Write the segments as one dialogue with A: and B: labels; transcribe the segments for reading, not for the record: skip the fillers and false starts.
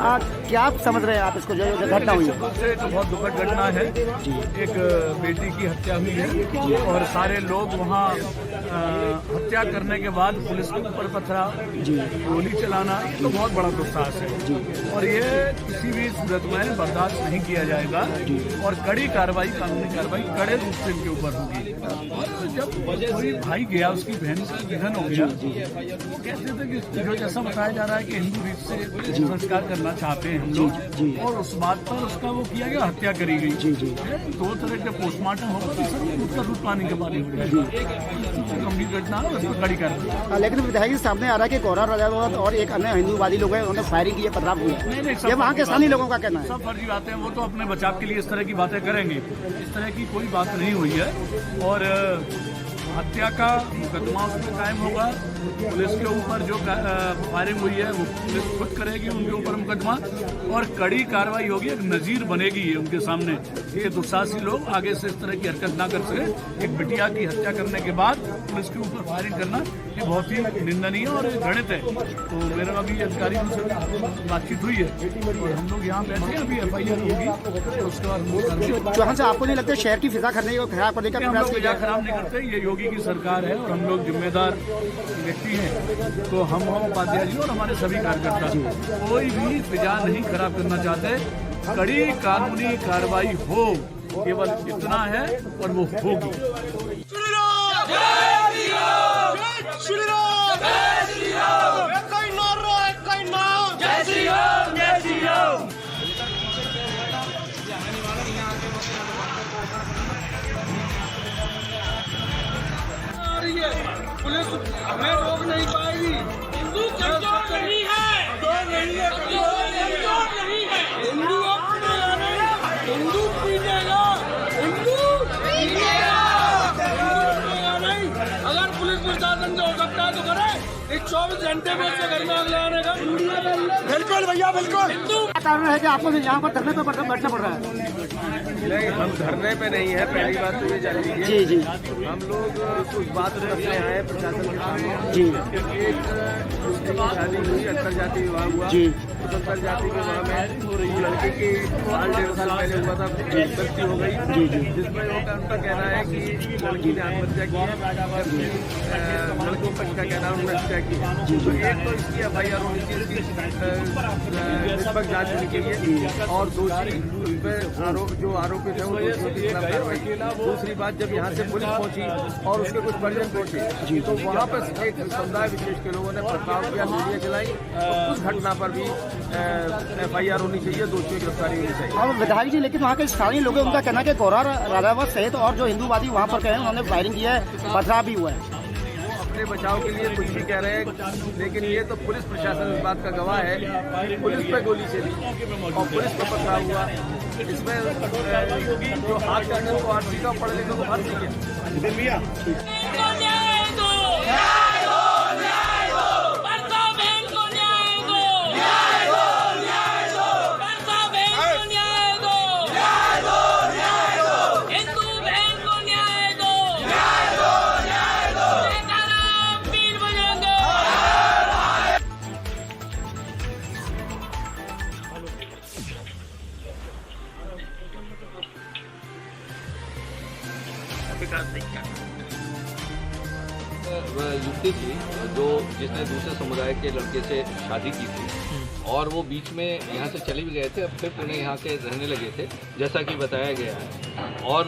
A: क्या आप समझ रहे हैं आप इसको, जो घटना हुई है?
B: तो बहुत दुखद घटना है। एक बेटी की हत्या हुई है और सारे लोग वहाँ हत्या करने के बाद पुलिस के ऊपर पथराव, गोली चलाना, तो बहुत बड़ा दुस्साहस है और ये किसी भी सूरत में बर्दाश्त नहीं किया जाएगा और कड़ी कार्रवाई, कानूनी कार्रवाई कड़े रूप से इनके ऊपर होगी। और जब कोई भाई गया, उसकी बहन का निधन हो गया, वो कहते थे कि जो जैसा बताया जा रहा है कि हिंदू रीत से संस्कार करना चाहते हैं हम लोग, और उस बात पर उसका वो किया गया, हत्या करी गई। 2 तरह के पोस्टमार्टम होगा तो सब उसका रूप पानी के पानी हो जाएगा। गंभीर घटना है, उसको कड़ी कर।
A: लेकिन विधायक सामने आ रहा है कि गौरा राजावत और एक अन्य हिंदूवादी लोग हैं, उन्होंने फायरिंग की है, पथराव किया। ये वहाँ के स्थानीय लोगों का कहना है।
B: सब फर्जी बातें हैं, वो तो अपने बचाव के लिए इस तरह की बातें करेंगे। इस तरह की कोई बात नहीं हुई है और हत्या का मुकदमा उसमें कायम होगा। पुलिस के ऊपर जो फायरिंग हुई है वो पुलिस खुद करेगी, उनके ऊपर मुकदमा और कड़ी कार्रवाई होगी। एक नजीर बनेगी ये उनके सामने, ये दुस्साहसी लोग आगे से इस तरह की हरकत ना कर सके। एक बिटिया की हत्या करने के बाद पुलिस के ऊपर फायरिंग करना ये बहुत ही निंदनीय और घृणित है। तो मेरे अभी अधिकारियों से बातचीत हुई है और हम लोग यहाँ बैठे हैं, अभी FIR होगी तो उसके बाद
A: चौहान से आपको नहीं लगता शहर की फिजा करने को खराब करने का प्रयास किया?
B: खराब नहीं करते, ये योगी की सरकार है और हम लोग जिम्मेदार व्यक्ति हैं। तो हम उपाध्याय जी और हमारे सभी कार्यकर्ता कोई भी फिजा नहीं खराब करना चाहते। कड़ी कानूनी कार्रवाई हो, केवल इतना है और वो होगी।
C: पुलिस हमें रोक नहीं पाएगी। हिंदू कमजोर नहीं है, हिंदू हिंदू पीटेगा, हिंदू पीटेगा नहीं। अगर पुलिस प्रशासन से हो सकता है तो करे, इस 24 घंटे में उससे घर में आग लगाने का। बिल्कुल भैया, बिल्कुल।
A: क्या कारण है कि आपको यहाँ पर धरने पर बैठना पड़ रहा है?
D: नहीं, हम धरने पे नहीं है। पहली बात तो ये जान लीजिए,
A: जी
D: हम लोग कुछ बात करने आए हैं प्रशासन के सामने।
A: जी,
D: एक शादी हुई, अंतरजातीय विवाह हुआ।
A: जी,
D: उस अंतरजातीय विवाह में लड़के की 1.5 साल पहले हुआ था, मृत्यु हो गई। जिसमें उनका कहना है कि लड़की ने आत्महत्या की, लड़कों का कहना है उन्होंने हत्या की। तो एक तो इसकी FIR होनी चाहिए, निष्पक्ष जांच होनी चाहिए और दोषी आरोप जो आरोपित है वो दोषियों के खिलाफ कार्रवाई की। दूसरी बात, जब यहाँ से पुलिस पहुंची और उसके कुछ परिजन पहुंचे तो वहाँ पर एक समुदाय विशेष के लोगों ने पथराव किया, गोलियां चलाई। तो उस घटना पर भी FIR होनी चाहिए, दोषियों की गिरफ्तारी होनी चाहिए।
A: और विधायक जी, लेकिन वहाँ के स्थानीय लोग हैं, उनका कहना है कि गौरा राजावत सहित और जो हिंदूवादी वहाँ पर गए हैं उन्होंने फायरिंग की है, पथराव भी हुआ है।
D: अपने बचाव के लिए कुछ भी कह रहे हैं, लेकिन ये तो पुलिस प्रशासन इस बात का गवाह है। पुलिस पे गोली चली और पुलिस पर पथराव हुआ। इसमें जो हाथ करने को आरसी का पढ़ लिखे को हर चीज
E: युवती थी जो जिसने दूसरे समुदाय के लड़के से शादी की थी और वो बीच में यहाँ से चले भी गए थे, अब फिर पुणे यहाँ के रहने लगे थे जैसा कि बताया गया है। और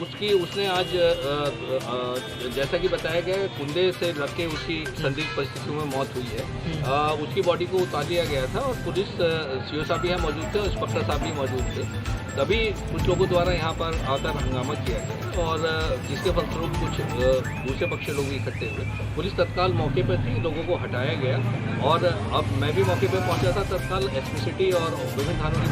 E: उसने आज जैसा कि बताया गया है, कुंदे से लड़के उसकी संदिग्ध परिस्थितियों में मौत हुई है। उसकी बॉडी को उतार लिया गया था और पुलिस CO साहब भी यहाँ मौजूद थे और इंस्पेक्टर साहब भी मौजूद थे। तभी कुछ लोगों द्वारा यहाँ पर आकर हंगामा किया गया और जिसके फलस्वरूप कुछ दूसरे पक्ष लोग इकट्ठे हुए। पुलिस तत्काल मौके पर थी, लोगों को हटाया गया और अब मैं भी मौके पर पहुँचा था। तत्काल SP सिटी और विभिन्न थानों की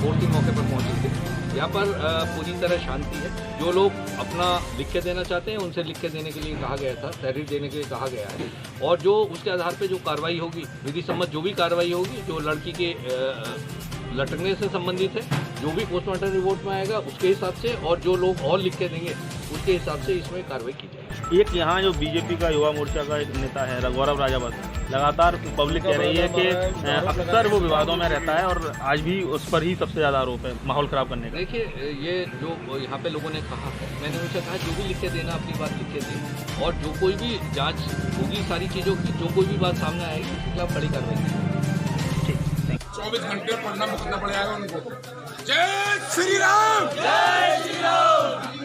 E: फोर्स मौके पर पहुँची थी। यहाँ पर पूरी तरह शांति है। जो लोग अपना लिख के देना चाहते हैं उनसे लिख के देने के लिए कहा गया था, तहरीर देने के लिए कहा गया है और जो उसके आधार पर जो कार्रवाई होगी, विधि सम्मत जो भी कार्रवाई होगी, जो लड़की के लटकने से संबंधित है, जो भी पोस्टमार्टम रिपोर्ट में आएगा उसके हिसाब से और जो लोग और लिख के देंगे उसके हिसाब से इसमें कार्रवाई की जाएगी।
F: एक यहाँ जो बीजेपी का युवा मोर्चा का एक नेता है गौरव राजावत, लगातार पब्लिक कह रही है कि अक्सर वो विवादों में रहता है और आज भी उस पर ही सबसे ज़्यादा आरोप है माहौल खराब करने का।
E: देखिए, ये जो यहाँ पे लोगों ने कहा है, मैंने उनसे कहा जो भी लिख के देना अपनी बात लिख के दें, और जो कोई भी जांच होगी सारी चीज़ों की, जो कोई भी बात सामने आएगी उसके खिलाफ कड़ी कार्रवाई की।
C: 24 घंटे पढ़ना लिखना पड़ेगा उनको। जय श्री राम, जय श्री राम।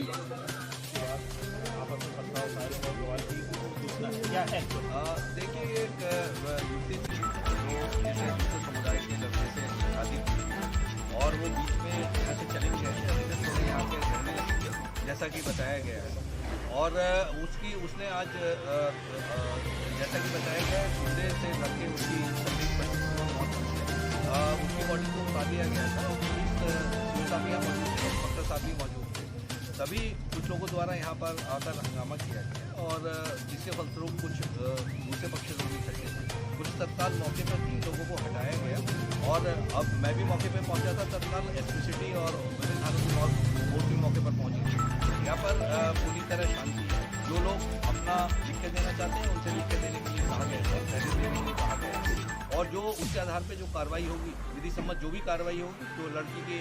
E: देखिए, एक युवती थी जो जैसे दूसरे समुदाय के लड़के से शादी की और वो बीच में यहाँ से चले गए थे, थोड़े यहाँ पे रहने लगे जैसा कि बताया गया है। और उसने आज जैसा कि बताया गया है, दूसरे से लड़के उसकी मौत हुई है। उसकी बॉडी को उतार दिया गया था। पुलिस साहब यहाँ मौजूद थे, डॉक्टर साहब भी मौजूद थे। तभी कुछ लोगों द्वारा यहाँ पर आकर हंगामा किया गया और जिसके फलस्वरूप कुछ दूसरे पक्ष लोग भी इकट्ठे थे। पुलिस तत्काल मौके पर 3 लोगों को हटाया गया और अब मैं भी मौके पर पहुँचा था। तत्काल एसपी सिटी और विभिन्न थानों की फोर्स भी मौके पर पहुँची थी। यहाँ पर पूरी तरह शांति है। जो लोग अपना लिख के देना चाहते हैं उनसे लिख के देने के लिए कहा गया है, तहरीर देने के लिए कहा गया है। और जो उसके आधार पर जो कार्रवाई होगी, विधि सम्मत जो भी कार्रवाई होगी, जो लड़की के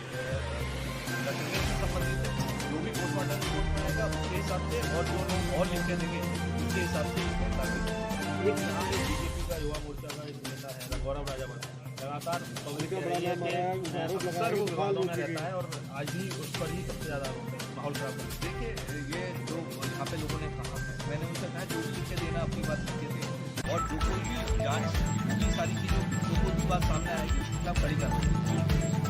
E: सर्टिफिकेट से संबंधित है, जो भी पोस्टमार्टम रिपोर्ट में आएगा उसके हिसाब से, और जो लोग और लिख के देंगे उसके हिसाब से
F: एक यहाँ पे बीजेपी का युवा मोर्चा का एक नेता है गौरव राजावत, लगातार पब्लिक कह रही है कि अक्सर वो विवादों में रहता है और आज भी उस पर ही सबसे ज़्यादा माहौल खराब है।
E: देखिए, ये जो यहाँ पे लोगों ने कहा है, मैंने उनसे कहा जो भी लिख के देना अपनी बात लिख के दें, और जो कोई भी जांच होगी सारी चीज़ों की, जो कोई भी बात सामने आएगी उसके खिलाफ कड़ी कार्रवाई।